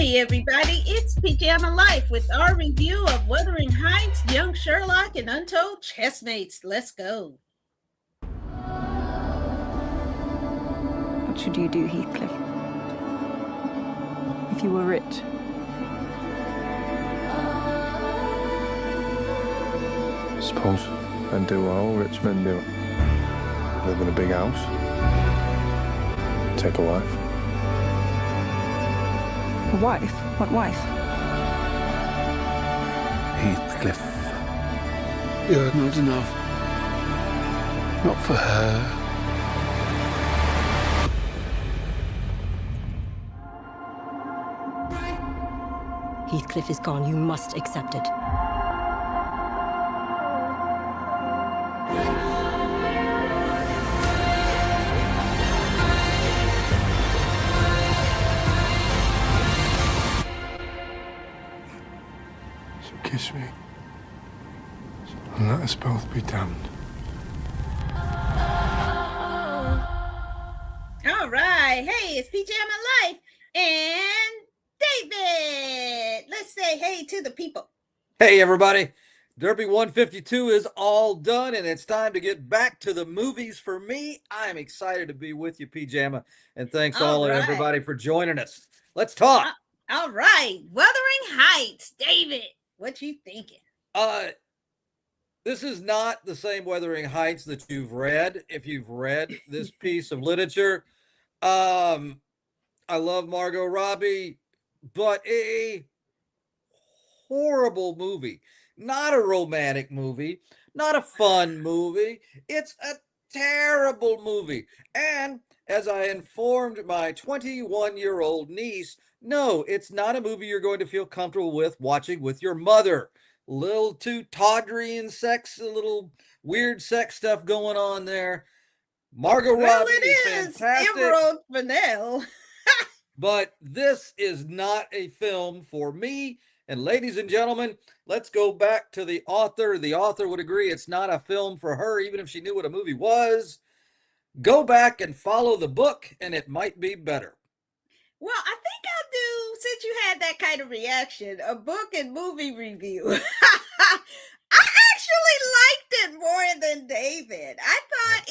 Hey everybody, it's Pajama Life with our review of Wuthering Heights, Young Sherlock, and Untold Chessmates. Let's go. What should you do, Heathcliff? If you were rich? Suppose I'd do what all rich men do. Live in a big house. Take a wife. A wife? What wife? Heathcliff. You're not enough. Not for her. Heathcliff is gone. You must accept it. So kiss me. And let us both be damned. All right. Hey, it's Pajama Life and David. Let's say hey to the people. Hey, everybody. Derby 152 is all done, and it's time to get back to the movies for me. I'm excited to be with you, Pajama, and thanks all everybody for joining us. Let's talk. All right. Wuthering Heights. David, what you thinking? This is not the same Wuthering Heights that you've read. If you've read this piece of literature, I love Margot Robbie, but a horrible movie. Not a romantic movie, not a fun movie. It's a terrible movie. And as I informed my 21-year-old niece, no, it's not a movie you're going to feel comfortable with watching with your mother. A little too tawdry and sex, a little weird sex stuff going on there. Margot Robbie is fantastic. Emerald Fennell. But this is not a film for me. And ladies and gentlemen, let's go back to the author. The author would agree it's not a film for her, even if she knew what a movie was. Go back and follow the book, and it might be better. Well, I think I'll do, since you had that kind of reaction, a book and movie review. I actually liked it more than David. I thought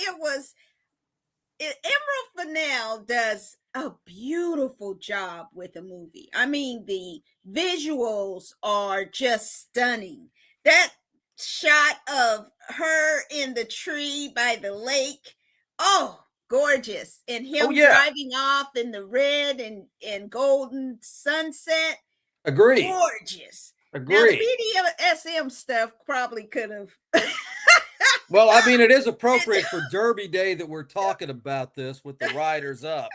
Emerald Fennell does a beautiful job with the movie. I mean, the visuals are just stunning. That shot of her in the tree by the lake, oh, gorgeous. And him driving off in the red and golden sunset. Agree. Gorgeous. Agree. Now, the BDSM stuff probably could have. Well, I mean, it is appropriate for Derby Day that we're talking about this with the riders up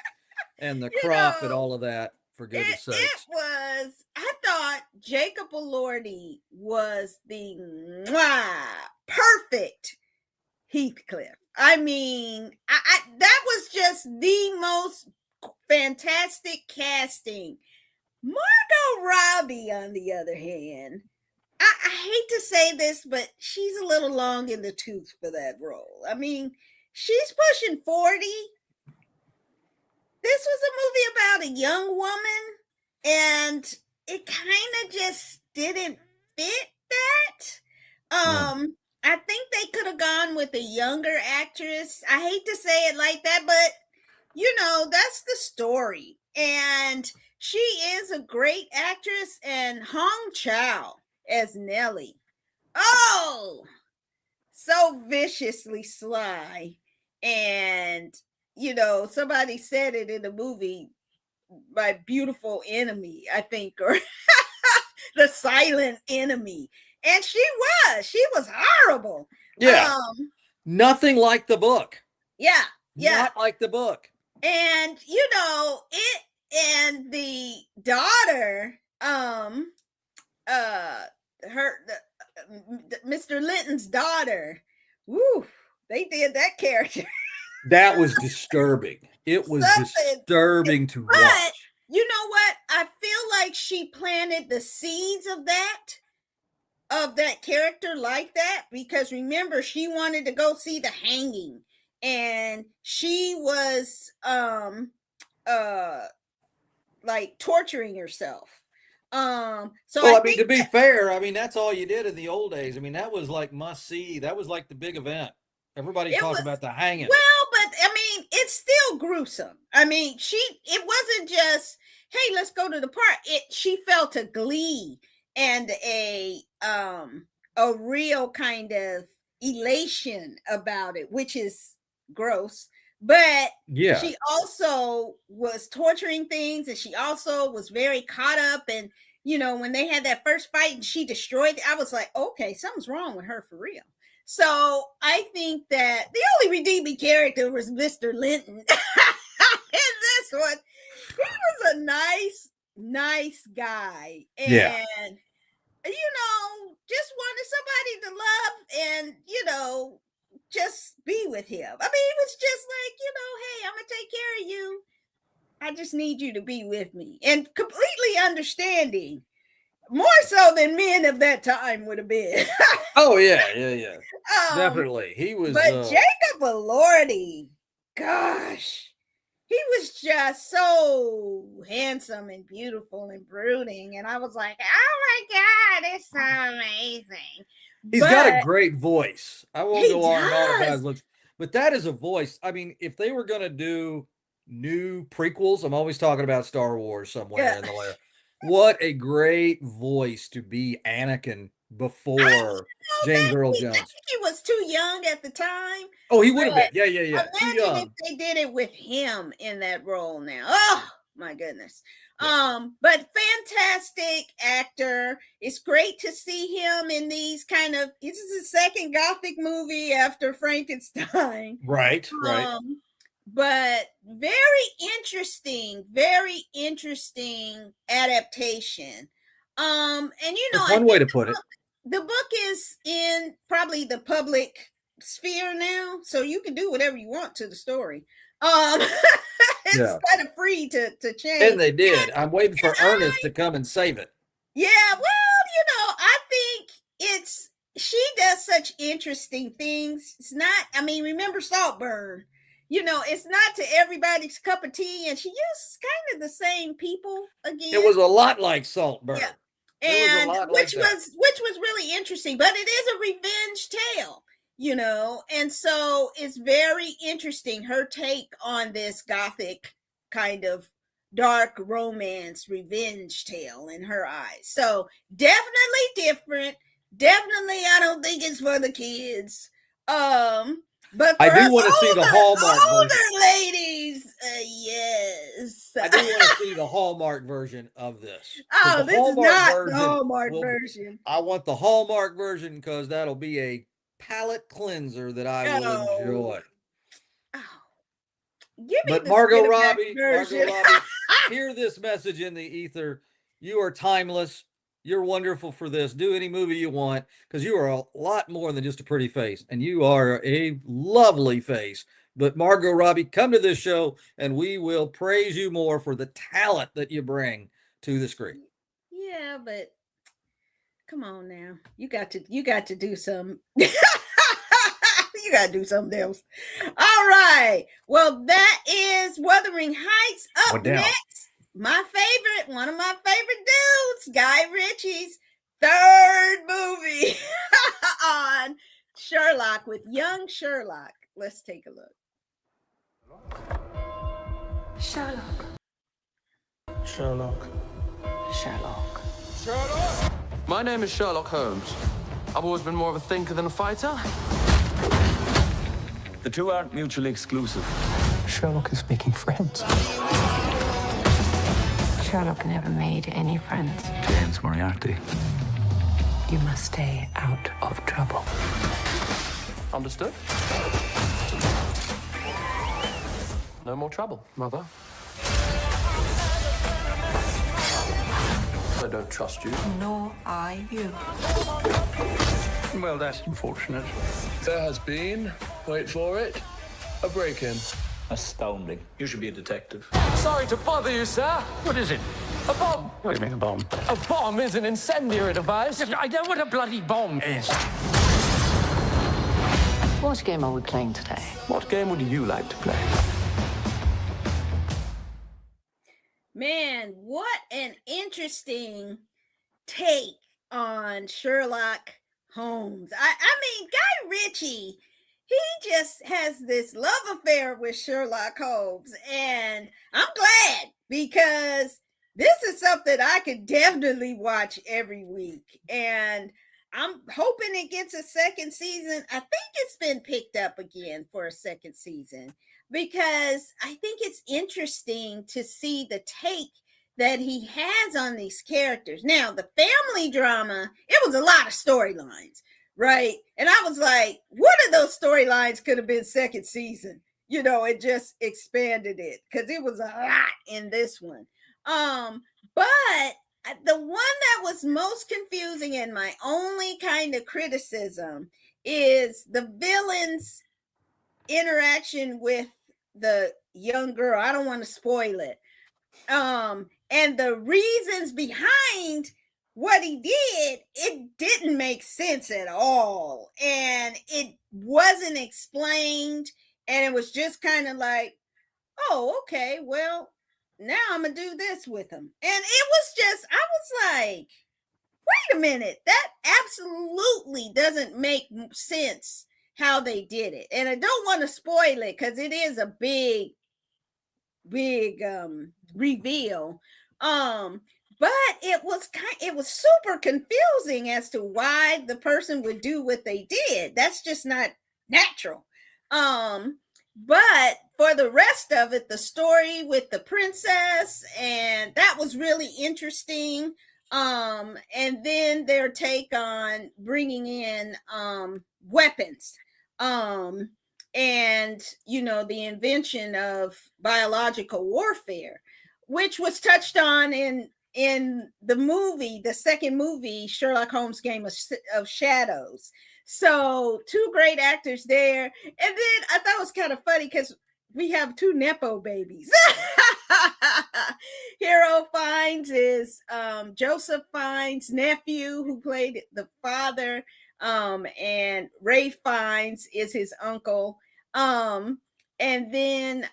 and the crop and all of that, for goodness sakes. It was, I thought Jacob Elordi was the perfect Heathcliff. I mean, that was just the most fantastic casting. Margot Robbie, on the other hand, I hate to say this, but she's a little long in the tooth for that role. I mean, she's pushing 40. This was a movie about a young woman, and it kind of just didn't fit that. I think they could have gone with a younger actress. I hate to say it like that, but that's the story. And she is a great actress, and Hong Chow as Nellie. Oh, so viciously sly. And, somebody said it in the movie, my beautiful enemy, I think, or the silent enemy. And she was horrible. Yeah. Nothing like the book. Yeah. Not like the book. And, it and the daughter, Mr. Linton's daughter, woo, they did that character. That was disturbing. It was disturbing to watch. But you know what? I feel like she planted the seeds of that character like that, because remember, she wanted to go see the hanging, and she was like torturing herself. So Well, I I mean, think to be fair, I mean, that's all you did in the old days. I mean, that was like must see. That was like the big event. Everybody it talked was about the hanging. well, but I mean, it's still gruesome. I mean, it wasn't just, hey, let's go to the park. She felt a glee and a real kind of elation about it, which is gross. But Yeah. she also was torturing things, and she also was very caught up. And when they had that first fight and she destroyed it, I was like, okay, something's wrong with her for real. So I think that the only redeeming character was Mr. Linton in this one. He was a nice guy, and Yeah. just wanted somebody to love and just be with him. I mean, he was just like, hey, I'm gonna take care of you. I just need you to be with me, and completely understanding, more so than men of that time would have been. Oh yeah. Definitely. He was. But Jacob Elordi, gosh, he was just so handsome and beautiful and brooding, and I was like, oh my God, it's so amazing. He's got a great voice. I won't go on and on about his looks, but that is a voice. I mean, if they were going to do new prequels, I'm always talking about Star Wars somewhere in the layer. What a great voice to be Anakin before James Earl Jones. I think he was too young at the time. Oh, he would have been. Yeah. Too young. Imagine if they did it with him in that role now. Oh my goodness. Yeah. But fantastic actor. It's great to see him in these kind of. This is his second Gothic movie after Frankenstein. Right. But very interesting adaptation. And that's one way to put it. The book is in probably the public sphere now, so you can do whatever you want to the story. It's kind of free to change. And they did. I'm waiting for Ernest to come and save it. Yeah, well, I think she does such interesting things. It's not, I mean, remember Saltburn? It's not to everybody's cup of tea, and she uses kind of the same people again. It was a lot like Saltburn. Yeah. And which was really interesting, but it is a revenge tale, and so it's very interesting, her take on this Gothic kind of dark romance revenge tale in her eyes. So definitely different. Definitely, I don't think it's for the kids. But I do want to see the Hallmark older ladies, yes. I do want to see the Hallmark version of this. Oh, this is not the Hallmark version. I want the Hallmark version because that'll be a palate cleanser that I will enjoy. Oh. Give me but the Margot Robbie, hear this message in the ether. You are timeless. You're wonderful for this. Do any movie you want because you are a lot more than just a pretty face, and you are a lovely face. But Margot Robbie, come to this show, and we will praise you more for the talent that you bring to the screen. Yeah, but come on now, you got to do some. You got to do something else. All right. Well, that is Wuthering Heights. Up next, one of my favorite dudes, Guy Ritchie's third movie on Sherlock with young Sherlock. Let's take a look. Sherlock. Sherlock. Sherlock. Sherlock! My name is Sherlock Holmes. I've always been more of a thinker than a fighter. The two aren't mutually exclusive. Sherlock is making friends. Sherlock never made any friends. James Moriarty. You must stay out of trouble. Understood? No more trouble, Mother. I don't trust you. Nor I you. Well, that's unfortunate. There has been, wait for it, a break-in. Astounding. You should be a detective. Sorry to bother you, sir. What is it? A bomb. What do you mean, a bomb? A bomb is an incendiary device. I know what a bloody bomb is. What game are we playing today? What game would you like to play? Man, what an interesting take on Sherlock Holmes. I mean, Guy Ritchie, he just has this love affair with Sherlock Holmes, and I'm glad because this is something I could definitely watch every week. And I'm hoping it gets a second season. I think it's been picked up again for a second season because I think it's interesting to see the take that he has on these characters. Now, the family drama, it was a lot of storylines, right? And I was like, one of those storylines could have been second season. You know, it just expanded it because it was a lot in this one. But the one that was most confusing and my only kind of criticism is the villain's interaction with the young girl. I don't want to spoil it. And the reasons behind what he did, it didn't make sense at all. And it wasn't explained. And it was just kind of like, oh, okay, well, now I'm going to do this with him. And it was just, I was like, wait a minute, that absolutely doesn't make sense how they did it. And I don't want to spoil it because it is a big reveal. But it was super confusing as to why the person would do what they did. That's just not natural. But for the rest of it, the story with the princess, and that was really interesting. And then their take on bringing in weapons. And the invention of biological warfare, which was touched on in the second movie, Sherlock Holmes Game of Shadows. So 2 great actors there. And then I thought it was kind of funny because we have 2 Nepo babies. Hero Fiennes is Joseph Fiennes' nephew who played the father. And Ray Fiennes is his uncle. And then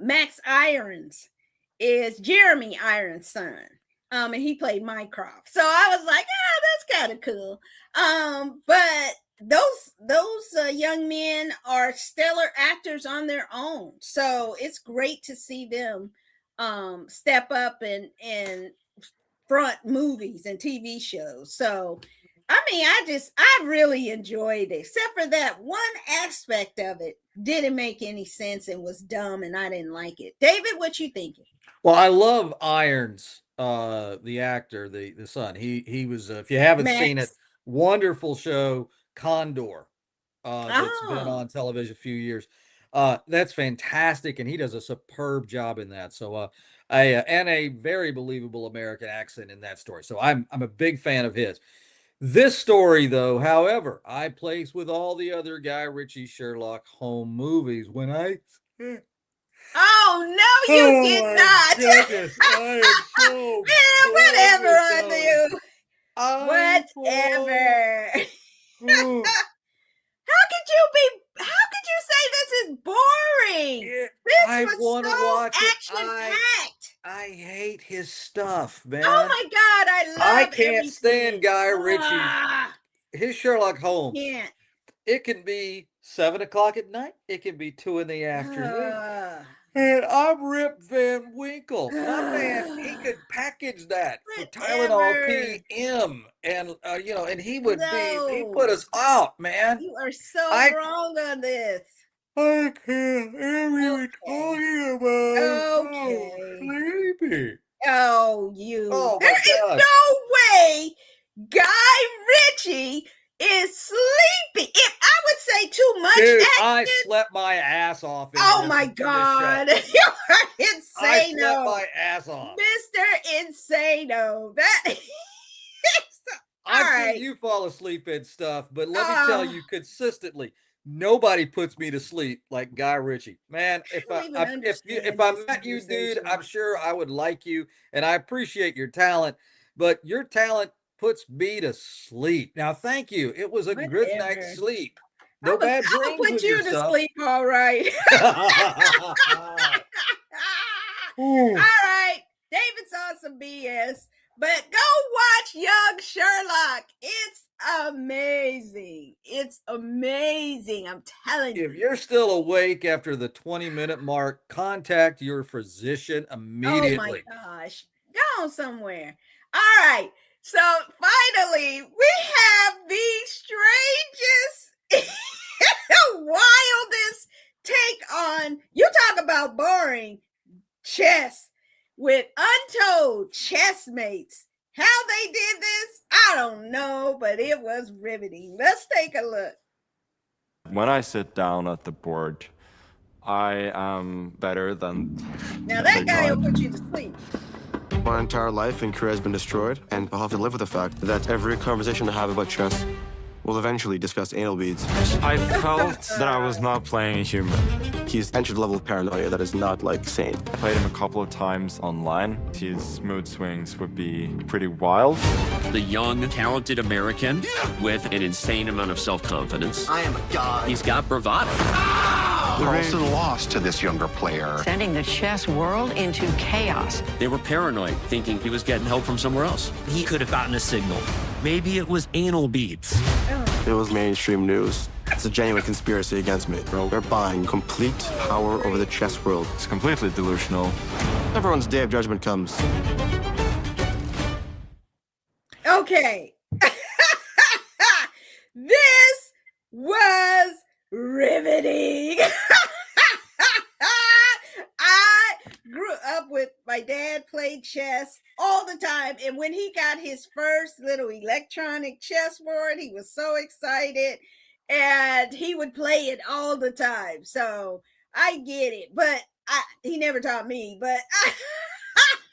Max Irons is Jeremy Irons' son. And he played Mycroft. So I was like, that's kind of cool. But those young men are stellar actors on their own. So it's great to see them step up and front movies and TV shows. So I mean, I really enjoyed it, except for that one aspect of it didn't make any sense and was dumb, and I didn't like it. David, what you thinking? Well, I love Irons, the actor, the son. He was, if you haven't seen it, Max. wonderful show, Condor, that's been on television a few years. That's fantastic, and he does a superb job in that. So, and a very believable American accent in that story. So I'm a big fan of his. This story, though, however, I place with all the other Guy Ritchie Sherlock Holmes movies when I. Oh no, you did not. Goodness, I am so Man, whatever I do. Whatever. How could you say this is boring? I This want to was so watch it. action-packed. I hate his stuff, man. Oh my God, I love I can't everything. stand Guy Ritchie. His Sherlock Holmes. Can't. It can be 7 o'clock at night. It can be 2 in the afternoon. And I'm Rip Van Winkle. My man, he could package that for Tylenol PM, and and he would he put us out, man. You are so wrong on this. I can't really talking about. Okay. Oh, sleepy. Oh, you. Oh, there is God. no way Guy Ritchie is sleepy. If I would say too much Dude, action. I slept my ass off. Oh my God. You are insane. I slept my ass off. Mr. Insano. That I've seen you fall asleep in stuff, but let me tell you consistently, nobody puts me to sleep like Guy Ritchie. Man, if I met you, dude, I'm sure I would like you, and I appreciate your talent, but your talent puts me to sleep. Now, thank you. It was a good night's sleep. No bad dreams. I'll put with you your to stuff. sleep, all right. All right. David saw some BS, but go watch Young Sherlock. It's amazing. It's amazing. I'm telling you. If you're still awake after the 20-minute mark, contact your physician Oh my immediately. gosh. Go somewhere. All right. So finally, we have the strangest, wildest take on, you talk about boring, chess with Untold chessmates. How they did this, I don't know, but it was riveting. Let's take a look. When I sit down at the board, I am better than. Now that guy will put you to sleep. My entire life and career has been destroyed, and I'll have to live with the fact that every conversation I have about chess will eventually discuss anal beads. I felt that I was not playing a human. He's entered a level of paranoia that is not, like, sane. I played him a couple of times online. His mood swings would be pretty wild. The young, talented American with an insane amount of self-confidence. I am a god. He's got bravado. Carlson lost to this younger player. Sending the chess world into chaos. They were paranoid, thinking he was getting help from somewhere else. He could have gotten a signal. Maybe it was anal beads. It was mainstream news. It's a genuine conspiracy against me, bro. They're buying complete power over the chess world. It's completely delusional. Everyone's day of judgment comes. Okay. This was riveting. I grew up with my dad played chess all the time, and when he got his first little electronic chessboard, he was so excited, and he would play it all the time. So I get it, but he never taught me. But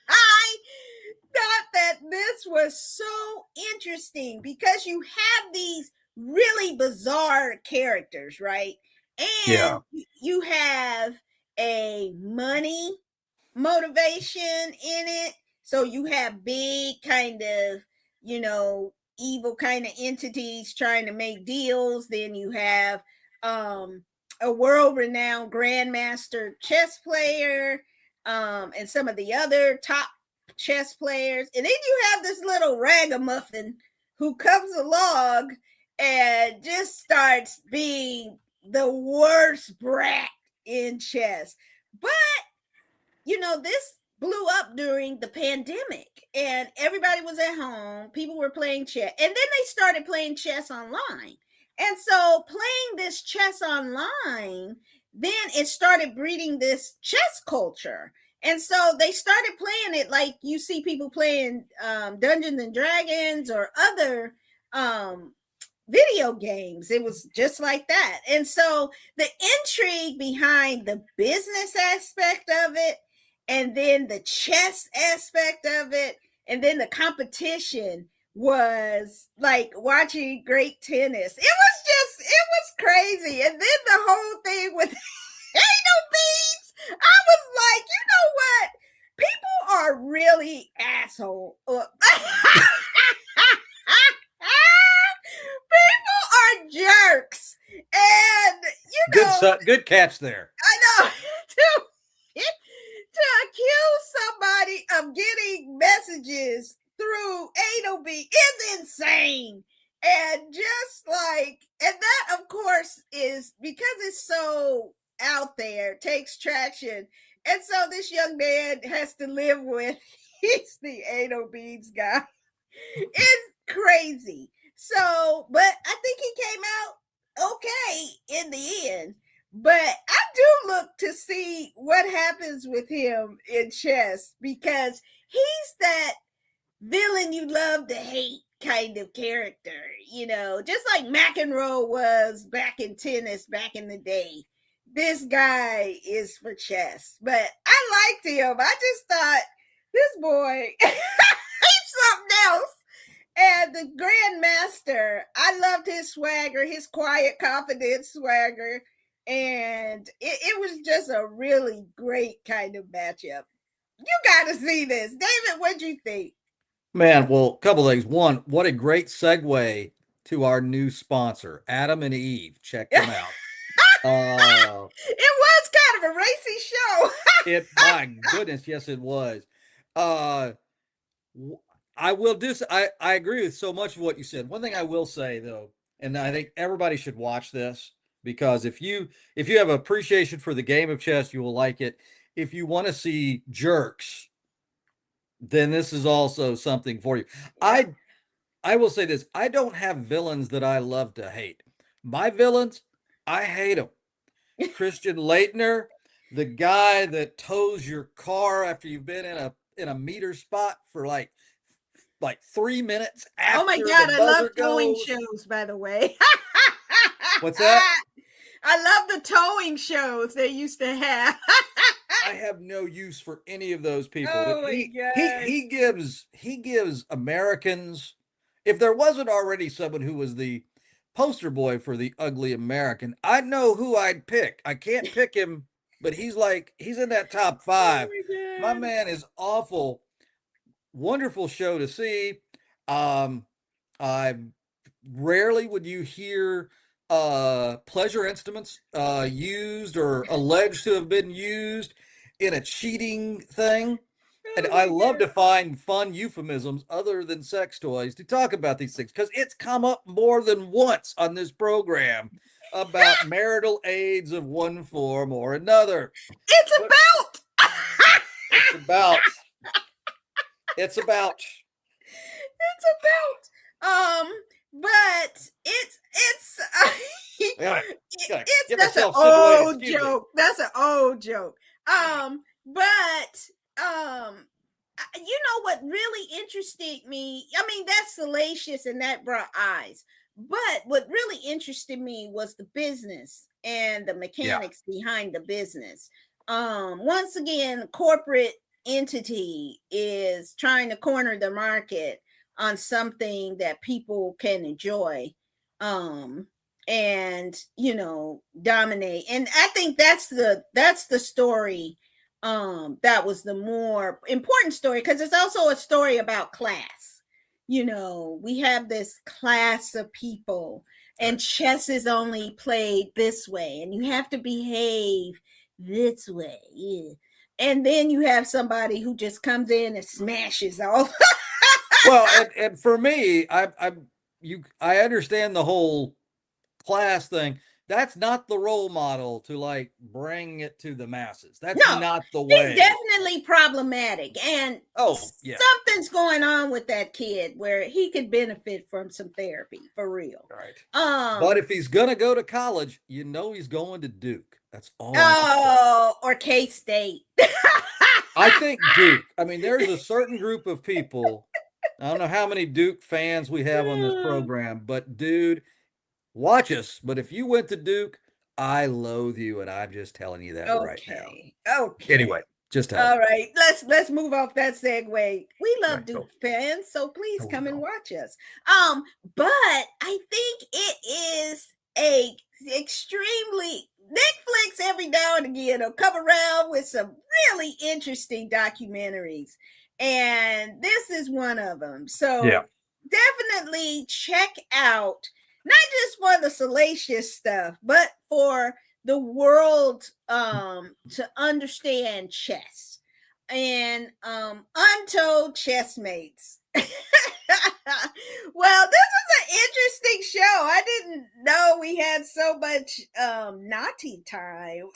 I thought that this was so interesting because you have these really bizarre characters, right? And you have a money motivation in it. So you have big kind of, evil kind of entities trying to make deals. Then you have a world-renowned grandmaster chess player, and some of the other top chess players. And then you have this little ragamuffin who comes along and just starts being the worst brat in chess. But, this blew up during the pandemic and everybody was at home. People were playing chess. And then they started playing chess online. And so playing this chess online, then it started breeding this chess culture. And so they started playing it like you see people playing Dungeons and Dragons or other video games. It was just like that. And so the intrigue behind the business aspect of it, and then the chess aspect of it, and then the competition was like watching great tennis. It was crazy. And then the whole thing with anal beads, I was like, you know what? People are really asshole. People are jerks. And, good catch there. I know. To accuse somebody of getting messages through anal bead is insane. And and that, of course, is because it's so out there, takes traction. And so this young man has to live with, he's the anal beads guy. It's crazy. So, but I think he came out okay in the end. But I do look to see what happens with him in chess because he's that villain you love to hate kind of character, just like McEnroe was back in tennis back in the day. This guy is for chess, but I liked him. I just thought this boy, he's something else. And the Grandmaster, I loved his swagger, his quiet, confident swagger. And it was just a really great kind of matchup. You got to see this. David, what'd you think? Man, well, a couple of things. One, what a great segue to our new sponsor, Adam and Eve. Check them out. It was kind of a racy show. My goodness, yes, it was. I will do. I agree with so much of what you said. One thing I will say though, and I think everybody should watch this because if you have appreciation for the game of chess, you will like it. If you want to see jerks, then this is also something for you. Yeah. I will say this: I don't have villains that I love to hate. My villains, I hate them. Christian Leitner, the guy that tows your car after you've been in a meter spot for like 3 minutes after Oh my God, the I buzzer love towing goes. shows, by the way. What's that? I love the towing shows they used to have. I have no use for any of those people. Oh But my he gives Americans, if there wasn't already someone who was the poster boy for the ugly American, I know who I'd pick. I can't pick him, but he's in that top 5. My man is awful. Wonderful show to see. I rarely would you hear pleasure instruments used or alleged to have been used in a cheating thing. And I love to find fun euphemisms other than sex toys to talk about these things because it's come up more than once on this program about marital aids of one form or another. It's about. It's about. But it's that's an old joke. That's an old joke. You know what really interested me? I mean, that's salacious and that brought eyes. But what really interested me was the business and the mechanics behind the business. Once again, corporate entity is trying to corner the market on something that people can enjoy and dominate. And I think that's the story that was the more important story because it's also a story about class. We have this class of people and chess is only played this way and you have to behave this way. Yeah. And then you have somebody who just comes in and smashes all. Well, and for me, I understand the whole class thing. That's not the role model to bring it to the masses. That's not the way. He's definitely problematic, and something's going on with that kid where he could benefit from some therapy for real. Right. But if he's gonna go to college, he's going to Duke. That's all. Or K-State. I think Duke. I mean, there's a certain group of people. I don't know how many Duke fans we have on this program, but dude, watch us. But if you went to Duke, I loathe you, and I'm just telling you that right now. Okay. Anyway, just all right. Let's move off that segue. We love Duke fans, so please come and watch us. But I think it is a extremely Netflix every now and again will come around with some really interesting documentaries. And this is one of them. So definitely check out, not just for the salacious stuff, but for the world to understand chess and Untold Chessmates. Well, this is an interesting show. I didn't know we had so much naughty time.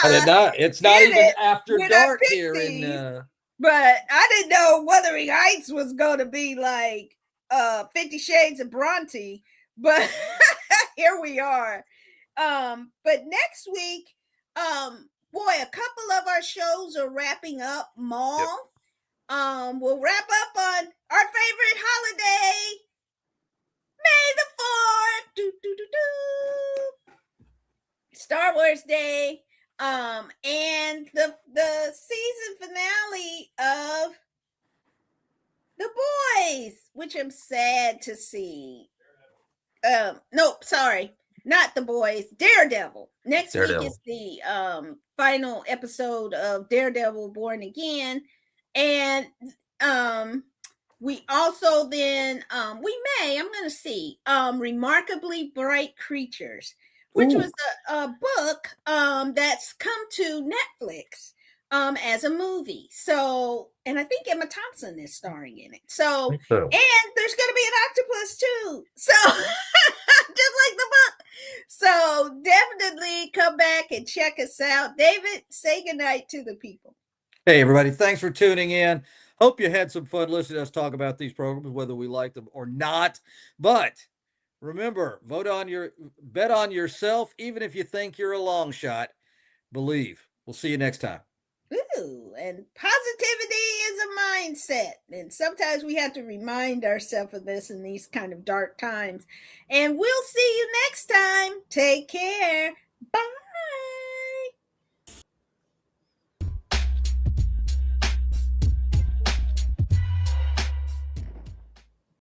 It's not even after dark here in but I didn't know Wuthering Heights was going to be like 50 Shades of Bronte, but here we are. But next week, boy, a couple of our shows are wrapping up. We'll wrap up on our favorite holiday, May the 4th. Star Wars Day. And the season finale of The Boys, which I'm sad to see. Nope, sorry, not The Boys, Daredevil. Next week is the final episode of Daredevil Born Again. And we also then I'm gonna see Remarkably Bright Creatures. which Ooh. was a book that's come to Netflix as a movie. So, and I think Emma Thompson is starring in it. So, and there's going to be an octopus too. So, just like the book. So, definitely come back and check us out. David, say goodnight to the people. Hey, everybody. Thanks for tuning in. Hope you had some fun listening to us talk about these programs, whether we like them or not. But remember, bet on yourself, even if you think you're a long shot. Believe. We'll see you next time. Ooh, and positivity is a mindset. And sometimes we have to remind ourselves of this in these kind of dark times. And we'll see you next time. Take care. Bye.